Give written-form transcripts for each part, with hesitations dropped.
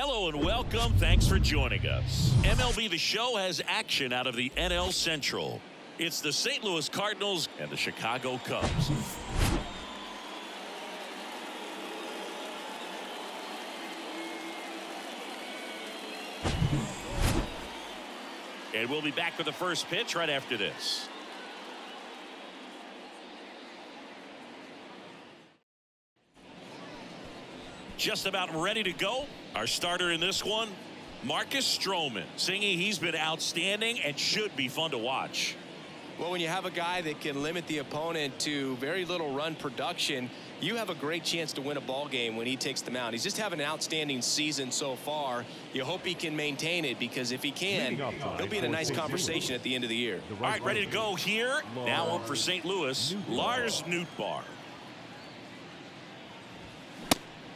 Hello and welcome. Thanks for joining us. MLB The Show has action out of the NL Central. It's the St. Louis Cardinals and the Chicago Cubs. And we'll be back with the first pitch right after this. Just about ready to go. Our starter in this one, Marcus Stroman, singing he's been outstanding and should be fun to watch. Well, when you have a guy that can limit the opponent to very little run production, you have a great chance to win a ball game when he takes them out. He's just having an outstanding season so far. You hope he can maintain it, because if he can, he'll be in a nice conversation at the end of the year. All right, ready to go here. Now up for St. Louis, Lars Nootbaar.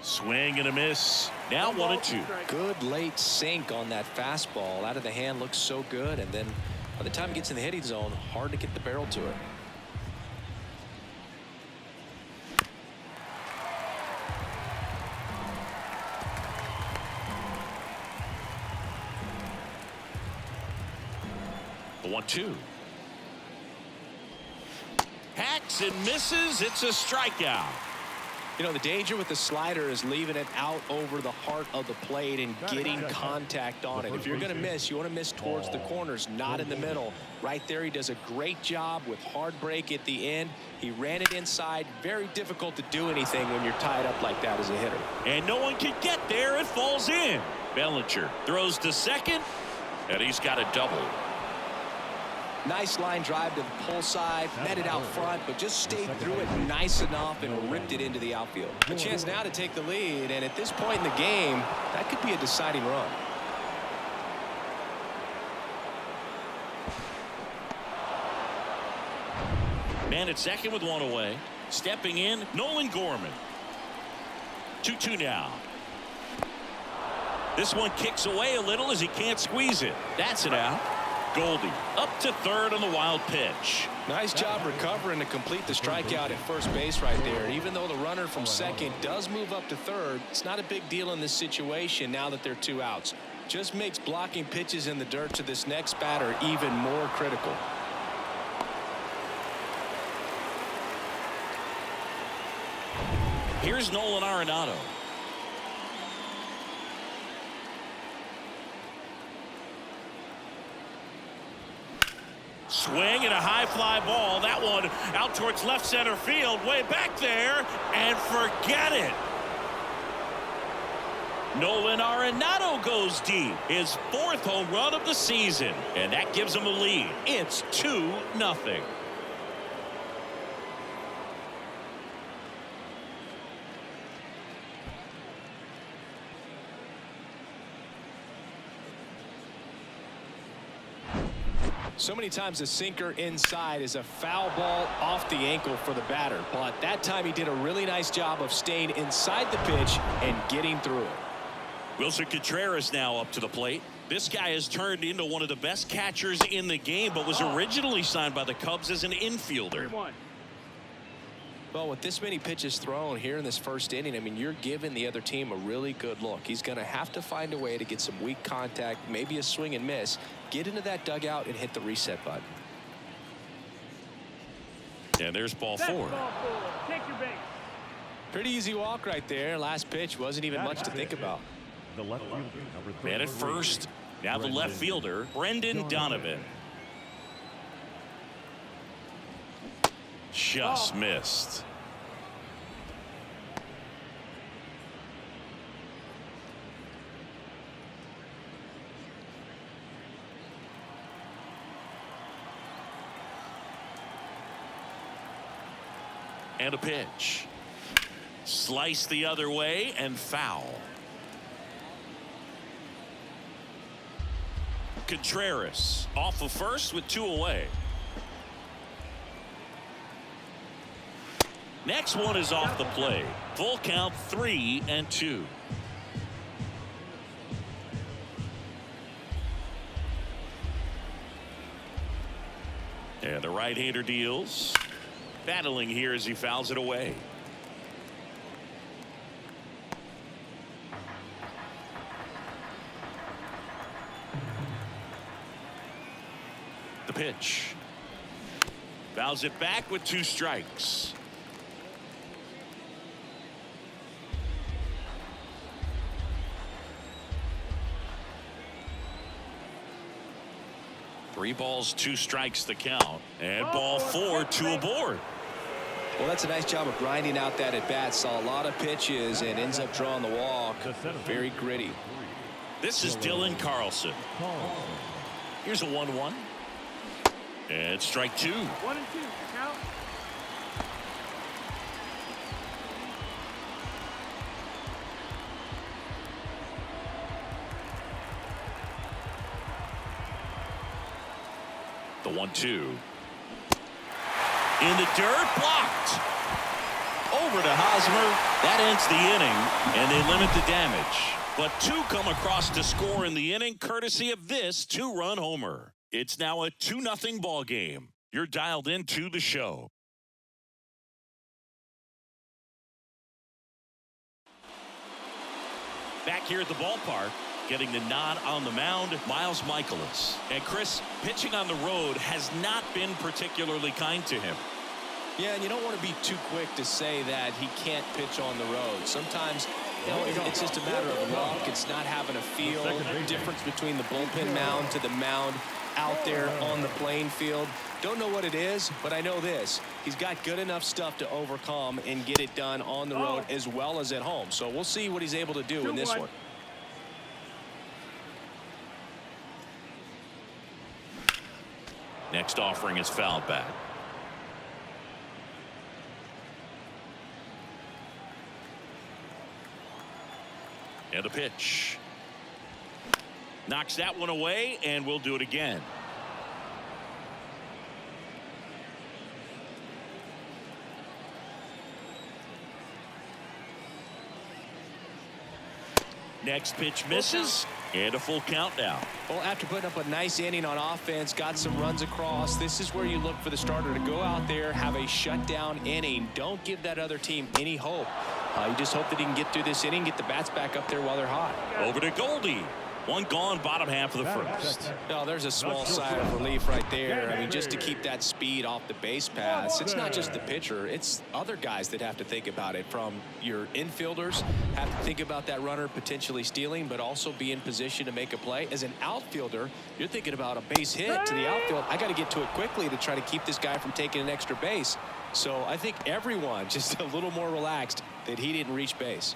Swing and a miss. Now 1-2. Good late sink on that fastball. Out of the hand, looks so good, and then by the time it gets in the hitting zone, hard to get the barrel to it. The 1-2. Hacks and misses. It's a strikeout. You know, the danger with the slider is leaving it out over the heart of the plate and getting contact on it. If you're going to miss, you want to miss towards the corners, not in the middle. Right there, he does a great job with hard break at the end. He ran it inside. Very difficult to do anything when you're tied up like that as a hitter. And no one can get there. It falls in. Bellinger throws to second, and he's got a double. Nice line drive to the pull side, met it out front, but just stayed through it nice enough and ripped it into the outfield. A chance now to take the lead, and at this point in the game, that could be a deciding run. Man at second with one away. Stepping in, Nolan Gorman. 2-2 now. This one kicks away a little as he can't squeeze it. That's it out. Goldie up to third on the wild pitch. Nice job recovering to complete the strikeout at first base right there. Even though the runner from second does move up to third, it's not a big deal in this situation now that they're 2 outs. Just makes blocking pitches in the dirt to this next batter even more critical. Here's Nolan Arenado. Swing and a high fly ball. That one out towards left center field, way back there, and forget it. Nolan Arenado goes deep. His 4th home run of the season, and that gives him a lead. It's 2-0. So many times a sinker inside is a foul ball off the ankle for the batter, but that time he did a really nice job of staying inside the pitch and getting through it. Wilson Contreras now up to the plate. This guy has turned into one of the best catchers in the game, but was originally signed by the Cubs as an infielder. Well, with this many pitches thrown here in this first inning, I mean, you're giving the other team a really good look. He's going to have to find a way to get some weak contact, maybe a swing and miss, get into that dugout and hit the reset button. And there's ball 4. Take your base. Pretty easy walk right there. Last pitch wasn't even much to think about. The left fielder, number Man at first. Now the left fielder, Brendan Donovan. Just missed. And a pitch. Slice the other way and foul. Contreras off of first with 2 away. Next one is off the plate. Full count, 3-2. And the right-hander deals. Battling here as he fouls it the pitch. Fouls it back with 2 strikes. Three balls, 2 strikes the count. And ball 4, 2 aboard. Well, that's a nice job of grinding out that at bat. Saw a lot of pitches and ends up drawing the walk. Very gritty. This is Dylan Carlson. Here's a 1-1. And strike 2. 1 and 2. Count. The 1-2. In the dirt, blocked. Over to Hosmer. That ends the inning, and they limit the damage. But 2 come across to score in the inning, courtesy of this 2-run homer. It's now a 2-0 ball game. You're dialed into the show. Back here at the ballpark, getting the nod on the mound, Miles Michaelis. And Chris, pitching on the road has not been particularly kind to him. Yeah, and you don't want to be too quick to say that he can't pitch on the road. Sometimes, it's just a matter of luck. It's not having a feel. Difference between the bullpen mound to the mound out there on the playing field. Don't know what it is, but I know this. He's got good enough stuff to overcome and get it done on the road as well as at home. So we'll see what he's able to do in this one. Next offering is fouled back. And the pitch. Knocks that one away, and we'll do it again. Next pitch misses, and a full count now. Well, after putting up a nice inning on offense, got some runs across, this is where you look for the starter to go out there, have a shutdown inning. Don't give that other team any hope. You just hope that he can get through this inning, get the bats back up there while they're hot. Over to Goldie. One gone, bottom half of the first. Oh, there's a small sigh of relief right there. I mean, just to keep that speed off the base paths. It's not just the pitcher. It's other guys that have to think about it. From your infielders, have to think about that runner potentially stealing, but also be in position to make a play. As an outfielder, you're thinking about a base hit to the outfield. I got to get to it quickly to try to keep this guy from taking an extra base. So I think everyone just a little more relaxed that he didn't reach base.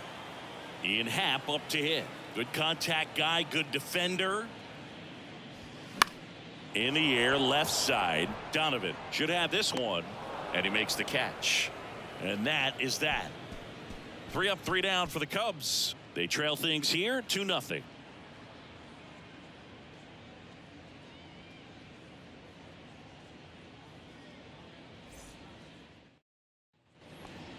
Ian Happ up to hit. Good contact guy, good defender. In the air, left side. Donovan should have this one, and he makes the catch. And that is that. 3 up, 3 down for the Cubs. They trail things here 2-0.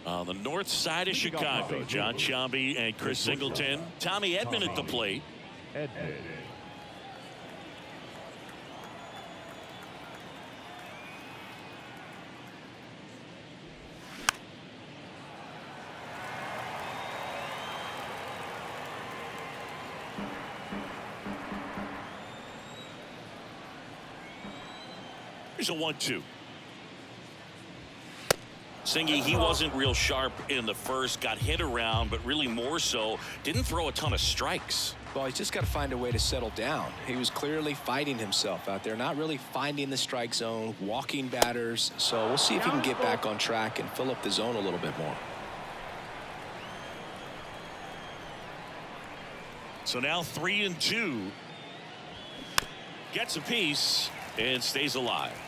On the north side of Chicago, John Sciambi and Chris Singleton. Tommy Edman at the plate. Here's a 1-2. Singy, he wasn't real sharp in the first, got hit around, but really more so, didn't throw a ton of strikes. Well, he's just got to find a way to settle down. He was clearly fighting himself out there, not really finding the strike zone, walking batters. So we'll see if he can get back on track and fill up the zone a little bit more. So now 3-2. Gets a piece and stays alive.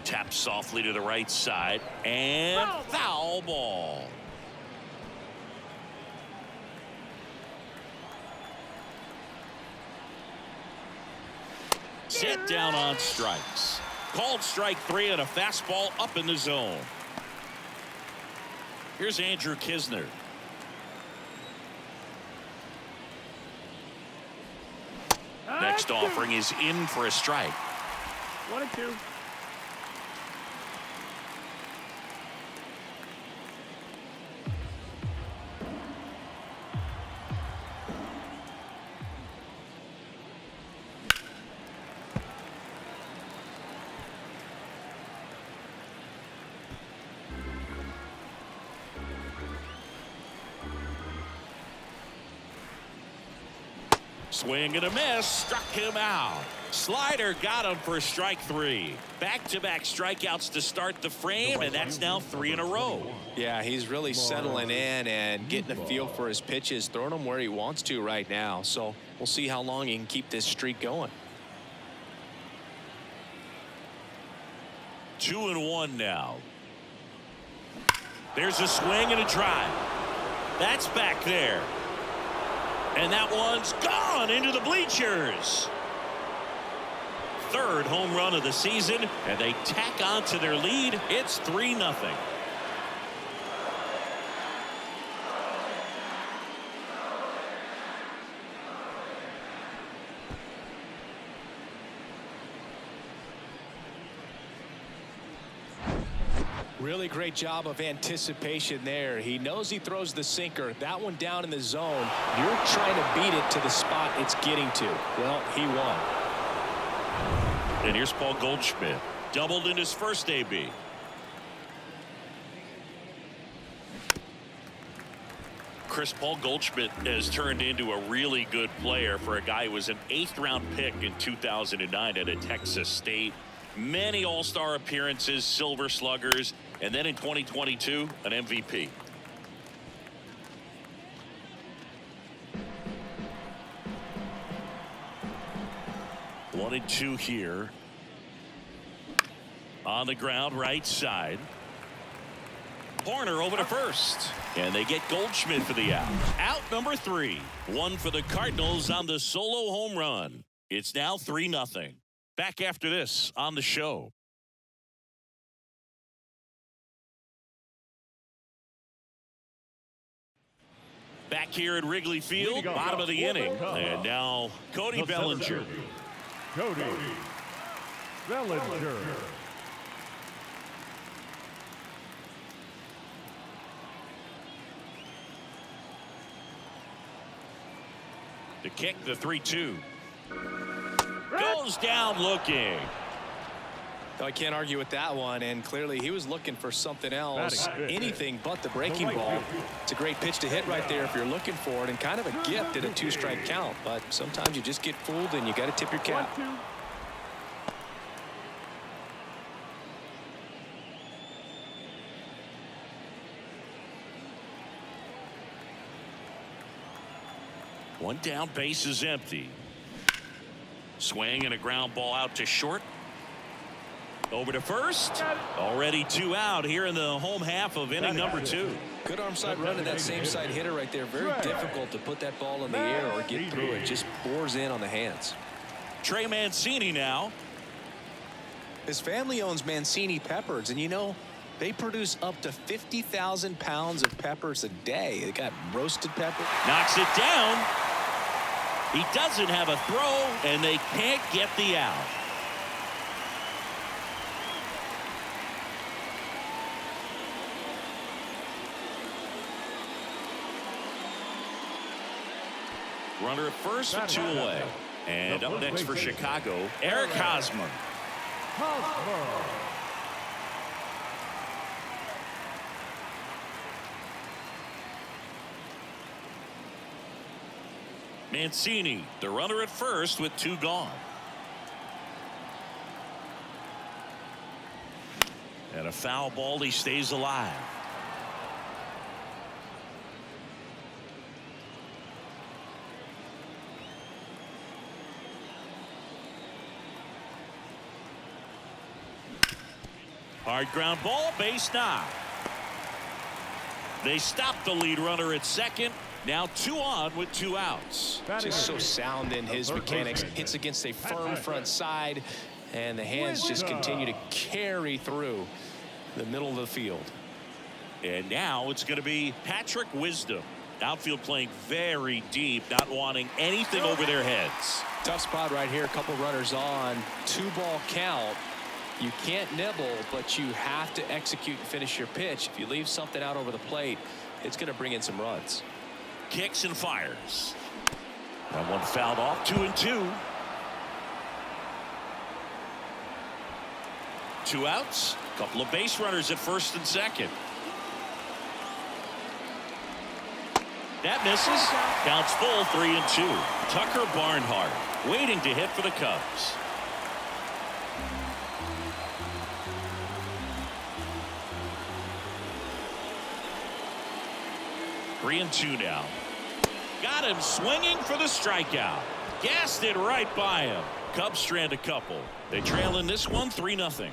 Tapped softly to the right side, and foul ball. Set down on strikes. Called strike 3 and a fastball up in the zone. Here's Andrew Kisner. Next offering is in for a strike. 1 and 2. Swing and a miss. Struck him out. Slider got him for strike 3. Back-to-back strikeouts to start the frame, and that's now 3 in a row. Yeah, he's really settling in and getting a feel for his pitches, throwing them where he wants to right now. So we'll see how long he can keep this streak going. 2-1 now. There's a swing and a drive. That's back there. And that one's gone into the bleachers. Third home run of the season, and they tack on to their lead. It's 3-0. Really great job of anticipation there. He knows he throws the sinker. That one down in the zone. You're trying to beat it to the spot it's getting to. Well, he won. And here's Paul Goldschmidt. Doubled in his first AB. Paul Goldschmidt has turned into a really good player for a guy who was an 8th-round pick in 2009 at Texas State. Many all-star appearances, Silver Sluggers, and then in 2022, an MVP. One and two here. On the ground, right side. Horner over to first. And they get Goldschmidt for the out. Out number 3. One for the Cardinals on the solo home run. It's now 3-0. Back after this on the show. Back here at Wrigley Field, bottom of the inning. And now Cody Bellinger. Cody Bellinger. To kick the 3-2. Goes down looking. I can't argue with that one, and clearly he was looking for something else, anything but the breaking ball. It's a great pitch to hit right there if you're looking for it, and kind of a gift at a 2-strike count, but sometimes you just get fooled and you got to tip your cap. 1-2. One down, base is empty. Swing and a ground ball out to short. Over to first. Already 2 out here in the home half of inning number 2. Good arm side run to that same side hitter right there. Very difficult to put that ball in the air or get through it. Just bores in on the hands. Trey Mancini now. His family owns Mancini Peppers, and you know, they produce up to 50,000 pounds of peppers a day. They got roasted pepper. Knocks it down. He doesn't have a throw, and they can't get the out. Runner at first with 2 away. And up next for Chicago, Eric Hosmer. Mancini, the runner at first with 2 gone. And a foul ball, he stays alive. Hard ground ball, base knock. They stop the lead runner at second. Now 2 on with 2 outs. Just so sound in his mechanics. Hits against a firm front side, and the hands just continue to carry through the middle of the field. And now it's going to be Patrick Wisdom. Outfield playing very deep, not wanting anything over their heads. Tough spot right here. A couple runners on. 2-ball count. You can't nibble, but you have to execute and finish your pitch. If you leave something out over the plate, it's going to bring in some runs. Kicks and fires. That one fouled off. 2-2. 2 outs. Couple of base runners at first and second. That misses. Counts full, 3-2. Tucker Barnhart waiting to hit for the Cubs. Three and two now. Got him swinging for the strikeout. Gassed it right by him. Cubs strand a couple. They trail in this one 3-0.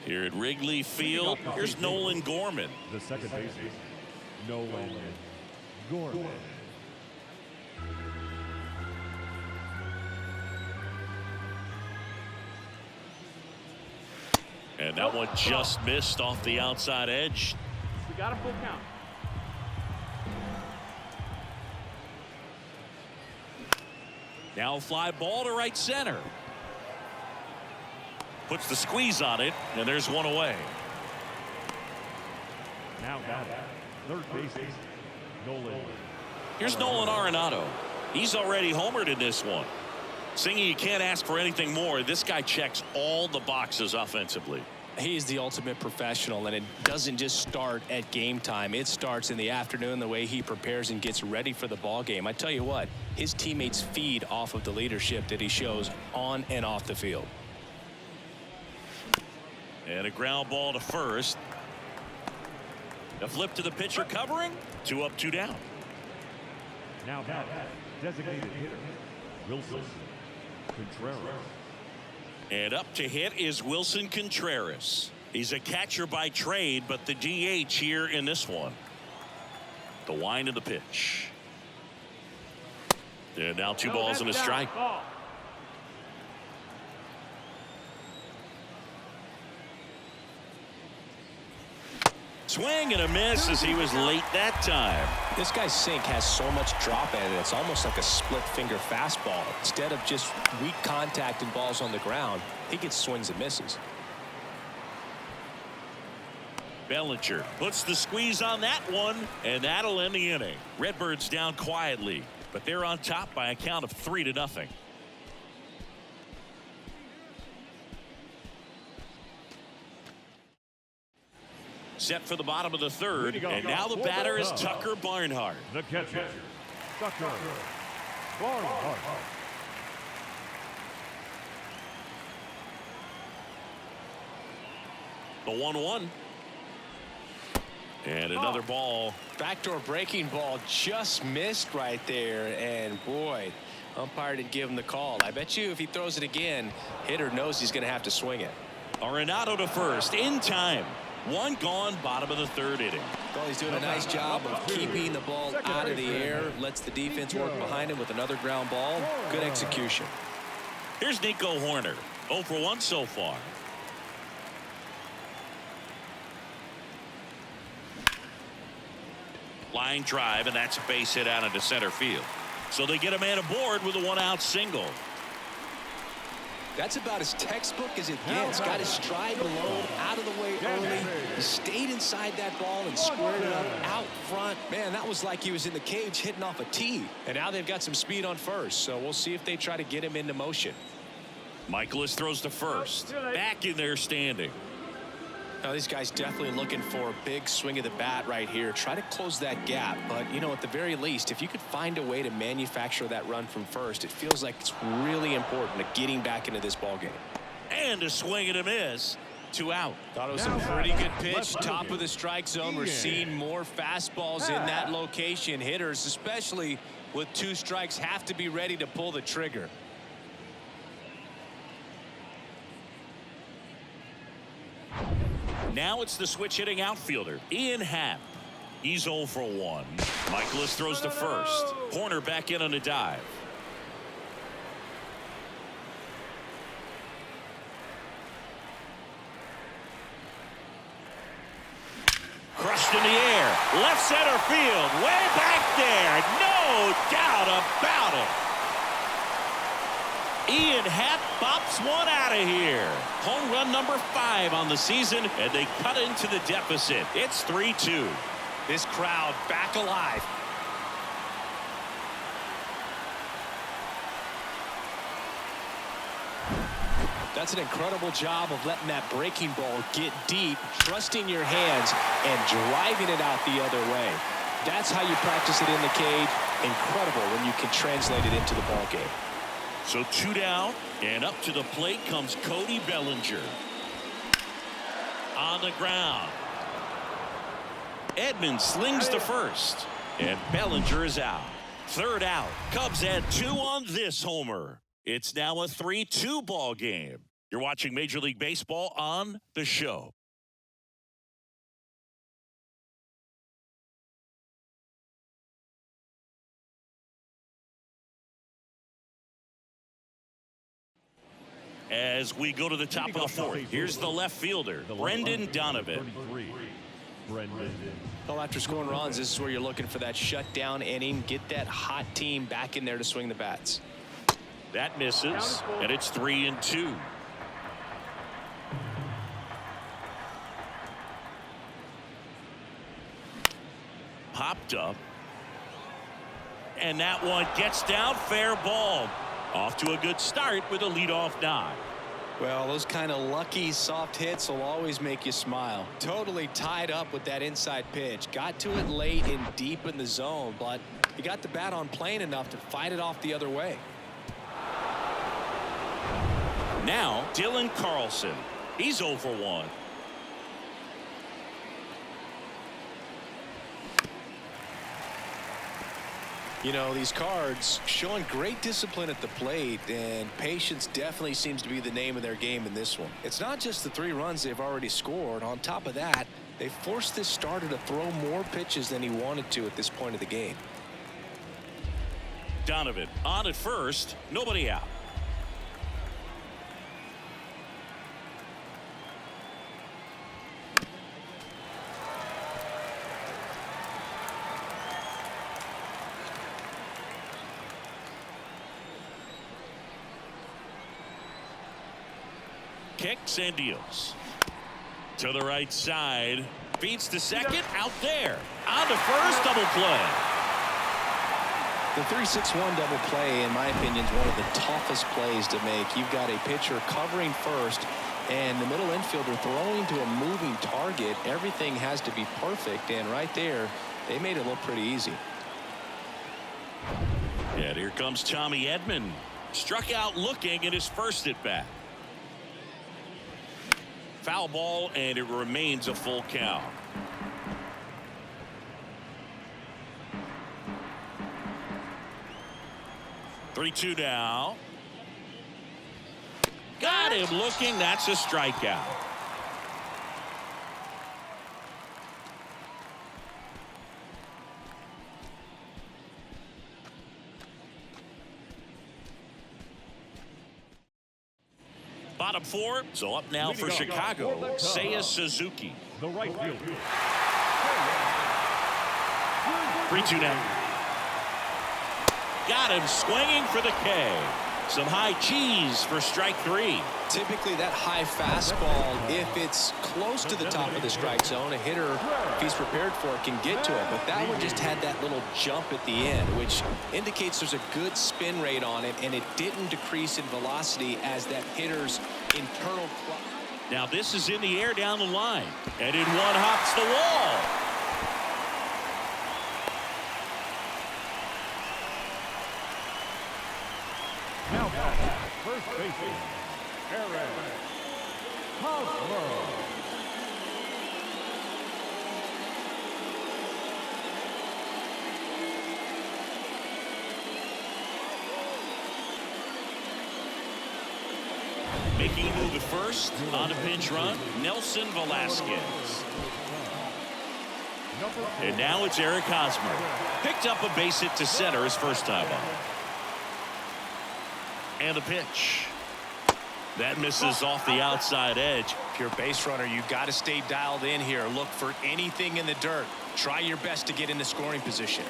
Here at Wrigley Field, here's Nolan Gorman. The second baseman, Nolan Gorman. And that one just missed off the outside edge. We got a full count. Now a fly ball to right center. Puts the squeeze on it, and there's one away. Now batting, third baseman, Nolan. Here's Nolan Arenado. He's already homered in this one. Singy, you can't ask for anything more. This guy checks all the boxes offensively. He's the ultimate professional, and it doesn't just start at game time. It starts in the afternoon, the way he prepares and gets ready for the ball game. I tell you what, his teammates feed off of the leadership that he shows on and off the field. And a ground ball to first. A flip to the pitcher covering. 2 up, 2 down. Now batting, designated hitter, Wilson Contreras. And up to hit is Wilson Contreras. He's a catcher by trade, but the DH here in this one. The wind of the pitch. And now 2 balls and a strike. Swing and a miss as he was late that time. This guy's sink has so much drop at it. It's almost like a split finger fastball. Instead of just weak contact and balls on the ground, he gets swings and misses. Bellinger puts the squeeze on that one, and that'll end the inning. Redbirds down quietly, but they're on top by a count of 3-0. Set for the bottom of the third, and now the batter is Tucker Barnhart. The catcher, Tucker Barnhart. The 1-1. And another ball. Backdoor breaking ball just missed right there, and boy, umpire didn't give him the call. I bet you if he throws it again, hitter knows he's going to have to swing it. Arenado to first in time. 1 gone, bottom of the third inning. Well, he's doing a nice job of keeping the ball out of the air, lets the defense work behind him with another ground ball. Good execution. Here's Nico Horner. 0 for 1 so far. Line drive, and that's a base hit out into center field. So they get a man aboard with a 1-out single. That's about as textbook as it gets. Got his stride below, out of the way early. He stayed inside that ball and squared it up out front. Man, that was like he was in the cage hitting off a tee. And now they've got some speed on first, so we'll see if they try to get him into motion. Michaelis throws to first. Back in there standing. Now, these guys definitely looking for a big swing of the bat right here. Try to close that gap. But, you know, at the very least, if you could find a way to manufacture that run from first, it feels like it's really important to getting back into this ball game. And a swing and a miss. 2 out. Thought it was a pretty good pitch. Top of the strike zone. We're seeing more fastballs in that location. Hitters, especially with 2 strikes, have to be ready to pull the trigger. Now it's the switch hitting outfielder, Ian Happ. He's 0 for 1. Michaelis throws to first. Horner back in on a dive. Crushed in the air. Left center field. Way back there. No doubt about it. Ian Happ bops one out of here. Home run number 5 on the season, and they cut into the deficit. It's 3-2. This crowd back alive. That's an incredible job of letting that breaking ball get deep, trusting your hands, and driving it out the other way. That's how you practice it in the cage. Incredible when you can translate it into the ball game. So 2 down, and up to the plate comes Cody Bellinger. On the ground. Edman slings to first, and Bellinger is out. 3rd out. Cubs add 2 on this homer. It's now a 3-2 ball game. You're watching Major League Baseball on The Show. As we go to the top of the 4th, here's the left fielder, Brendan Donovan. Well, after scoring runs, this is where you're looking for that shutdown inning. Get that hot team back in there to swing the bats. That misses, and it's 3-2. Popped up. And that one gets down, fair ball. Off to a good start with a leadoff knock. Well, those kind of lucky soft hits will always make you smile. Totally tied up with that inside pitch. Got to it late and deep in the zone, but he got the bat on plane enough to fight it off the other way. Now, Dylan Carlson. He's 0 for 1. You know, these Cards showing great discipline at the plate, and patience definitely seems to be the name of their game in this one. It's not just the 3 runs they've already scored. On top of that, they forced this starter to throw more pitches than he wanted to at this point of the game. Donovan on at first, nobody out. Kicks and deals. To the right side. Beats to second. Out there. On to first. Double play. The 3-6-1 double play, in my opinion, is one of the toughest plays to make. You've got a pitcher covering first and the middle infielder throwing to a moving target. Everything has to be perfect, and right there, they made it look pretty easy. And here comes Tommy Edman. Struck out looking at his first at bat. Foul ball, and it remains a full count. Three-two now. Got him looking. That's a strikeout. Bottom 4, so up now for Chicago, Seiya Suzuki. The right fielder. 3-2 now. Got him swinging for the K. Some high cheese for strike 3. Typically that high fastball, if it's close to the top of the strike zone, a hitter, if he's prepared for it, can get to it. But that one just had that little jump at the end, which indicates there's a good spin rate on it, and it didn't decrease in velocity as that hitter's internal clock. Now this is in the air down the line, and in one hops the wall. Now back, first baseman, Aaron Hosmer. Making a move at first on a pinch run, Nelson Velasquez. And now it's Eric Hosmer. Picked up a base hit to center his first time up. And the pitch. That misses off the outside edge. If you're a base runner, you've got to stay dialed in here. Look for anything in the dirt. Try your best to get into scoring position.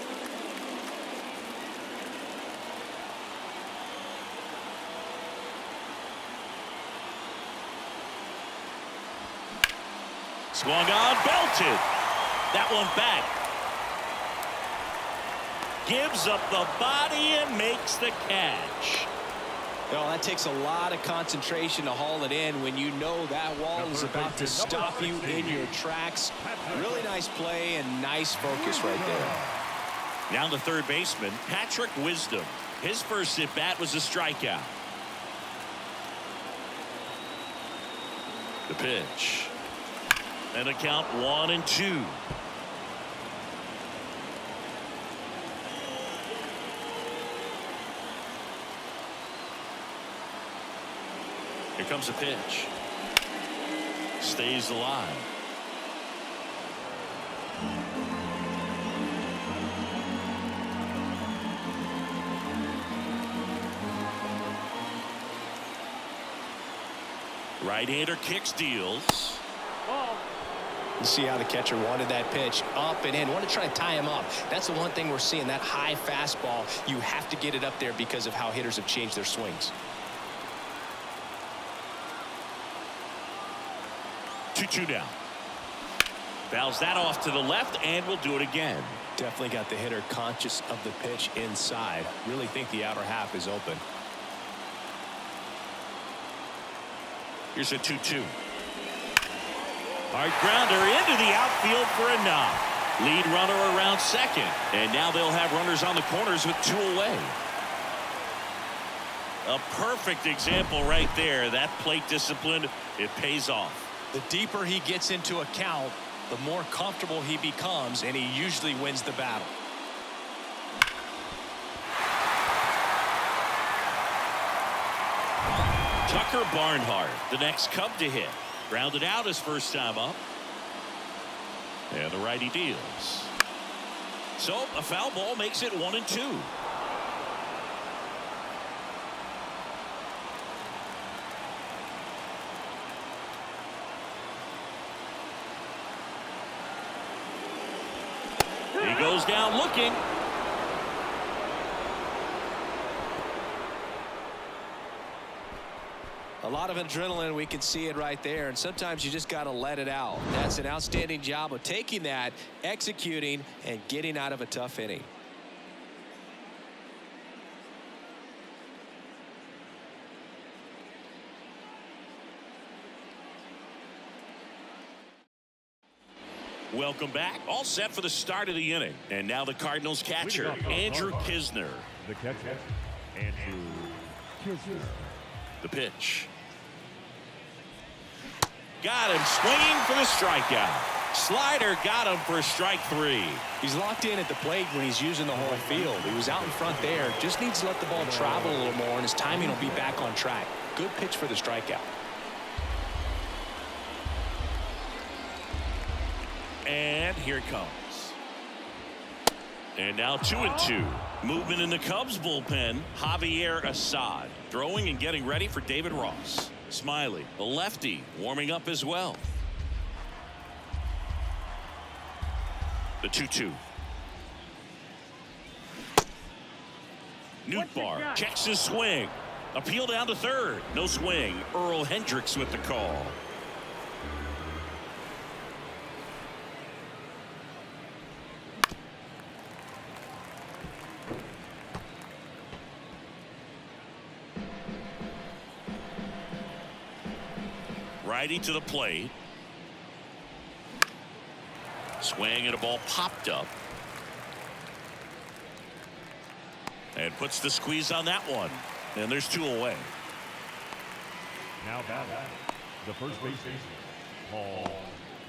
Swung on, belted. That one back. gives up the body and makes the catch. Well, that takes a lot of concentration to haul it in when you know that wall is about to stop you in your tracks. Really nice play and nice focus right there. Now the third baseman, Patrick Wisdom. His first at-bat was a strikeout. The pitch. And a count 1-2. Here comes a pitch. Stays alive. Right-hander kicks, deals. You see how the catcher wanted that pitch up and in. Want to try to tie him up. That's the one thing we're seeing, that high fastball. You have to get it up there because of how hitters have changed their swings. 2-2 now. Fouls that off to the left, and will do it again. Definitely got the hitter conscious of the pitch inside. Really think the outer half is open. Here's a 2-2. Hard grounder into the outfield for a knock. Lead runner around second. And now they'll have runners on the corners with 2 away. A perfect example right there. That plate discipline, it pays off. The deeper he gets into a count, the more comfortable he becomes, and he usually wins the battle. Tucker Barnhart, the next Cub to hit. Grounded out his first time up. And the righty deals. So a foul ball makes it 1-2. He goes down looking. A lot of adrenaline, we can see it right there, and sometimes you just got to let it out. That's an outstanding job of taking that, executing, and getting out of a tough inning. Welcome back. All set for the start of the inning. And now the Cardinals catcher, Andrew Kisner. The catcher, Andrew Kisner. The pitch. Got him swinging for the strikeout. Slider got him for strike 3. He's locked in at the plate when he's using the whole field. He was out in front there. Just needs to let the ball travel a little more, and his timing will be back on track. Good pitch for the strikeout. And here it comes. And now 2-2. Movement in the Cubs bullpen. Javier Assad throwing and getting ready for David Ross. Smiley, the lefty, warming up as well. The 2-2. Nootbaar checks his swing. Appeal down to third. No swing. Earl Hendricks with the call. Righty to the plate. Swing and a ball popped up. And puts the squeeze on that one. And there's 2 away. Now batting, the first baseman, Paul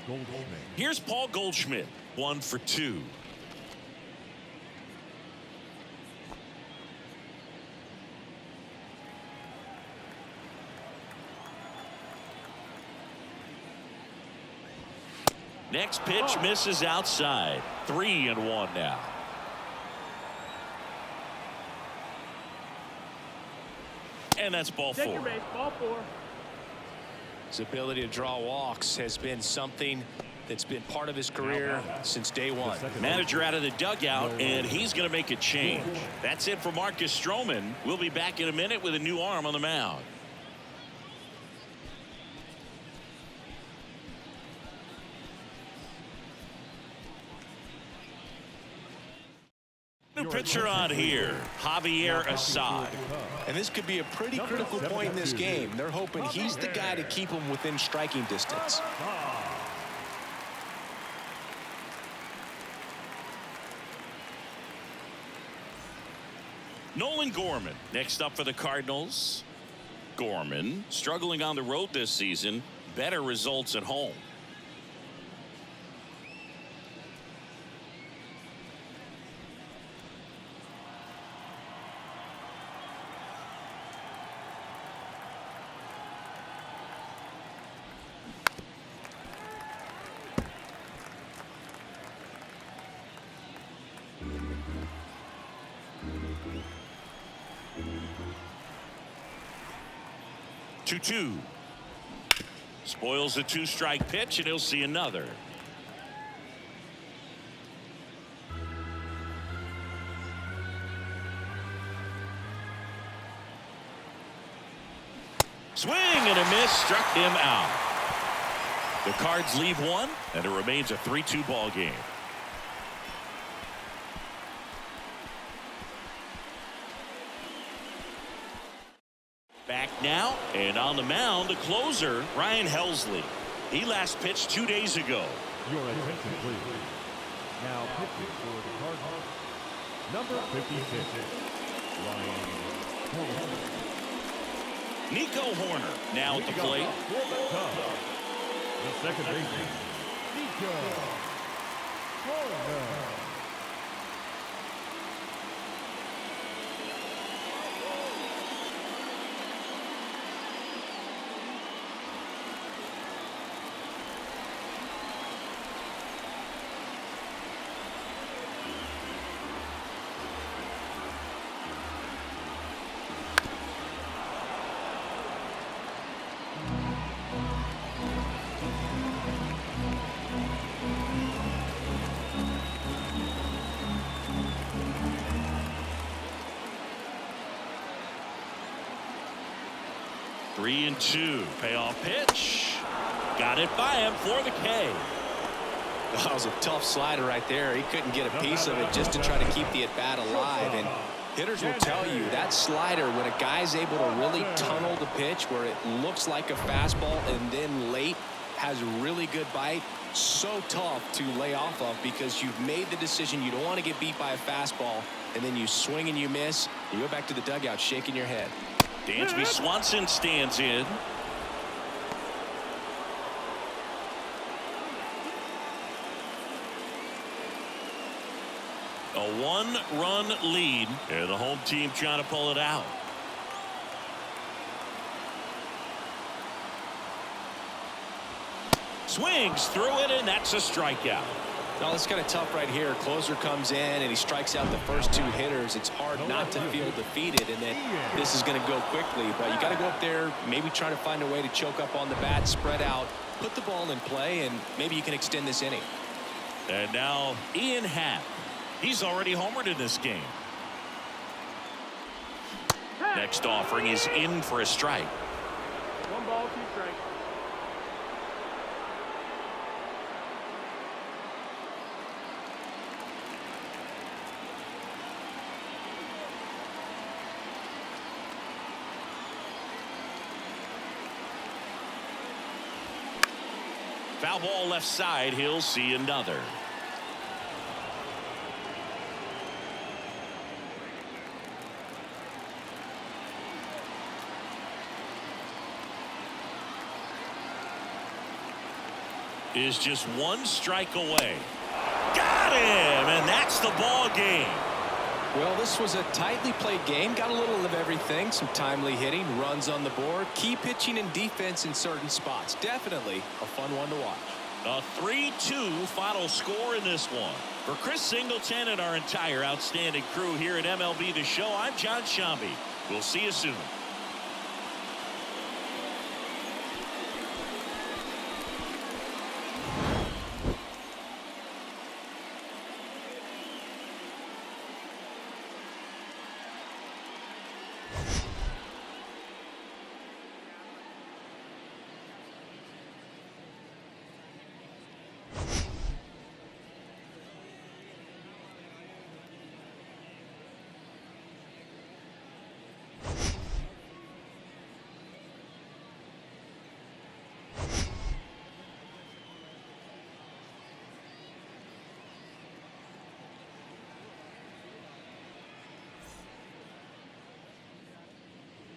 Goldschmidt. Here's Paul Goldschmidt, 1 for 2. Next pitch misses outside. 3-1 now. And that's ball 4. Take your base, ball 4. His ability to draw walks has been something that's been part of his career since day one. Manager out of the dugout, and he's going to make a change. That's it for Marcus Stroman. We'll be back in a minute with a new arm on the mound. pitcher on here, Javier Assad. And this could be a pretty critical point in this game. They're hoping he's the guy to keep them within striking distance. Nolan Gorman next up for the Cardinals. Gorman struggling on the road this season, better results at home. Two. Spoils the two-strike pitch, and he'll see another. Swing and a miss, struck him out. The Cards leave one, and it remains a 3-2 ball game. Back now, and on the mound, the closer, Ryan Helsley. He last pitched 2 days ago. Your attention, please. Now pitching for the Cardinals, number 56, Ryan Helsley. Nico Horner now at the plate. The second baseman, Nico Horner. Three and two. Payoff pitch. Got it by him for the K. That was a tough slider right there. He couldn't get a piece of it just to try to keep the at-bat alive. And hitters will tell you that slider, when a guy's able to really tunnel the pitch where it looks like a fastball and then late has a really good bite, so tough to lay off of because you've made the decision you don't want to get beat by a fastball, and then you swing and you miss. You go back to the dugout shaking your head. Dansby Swanson stands in. A one-run lead, and the home team trying to pull it out. Swings through it, and that's a strikeout. No, it's kind of tough right here. Closer comes in and he strikes out the first two hitters. It's hard not to feel defeated and that this is going to go quickly. But you got to go up there, maybe try to find a way to choke up on the bat, spread out, put the ball in play, and maybe you can extend this inning. And now Ian Happ. He's already homered in this game. Next offering is in for a strike. 1 ball, 2 strikes. Foul ball left side. He'll see another. Is just 1 strike away. Got him, and that's the ball game. Well, this was a tightly played game. Got a little of everything. Some timely hitting, runs on the board, key pitching and defense in certain spots. Definitely a fun one to watch. A 3-2 final score in this one. For Chris Singleton and our entire outstanding crew here at MLB The Show, I'm John Shambi. We'll see you soon.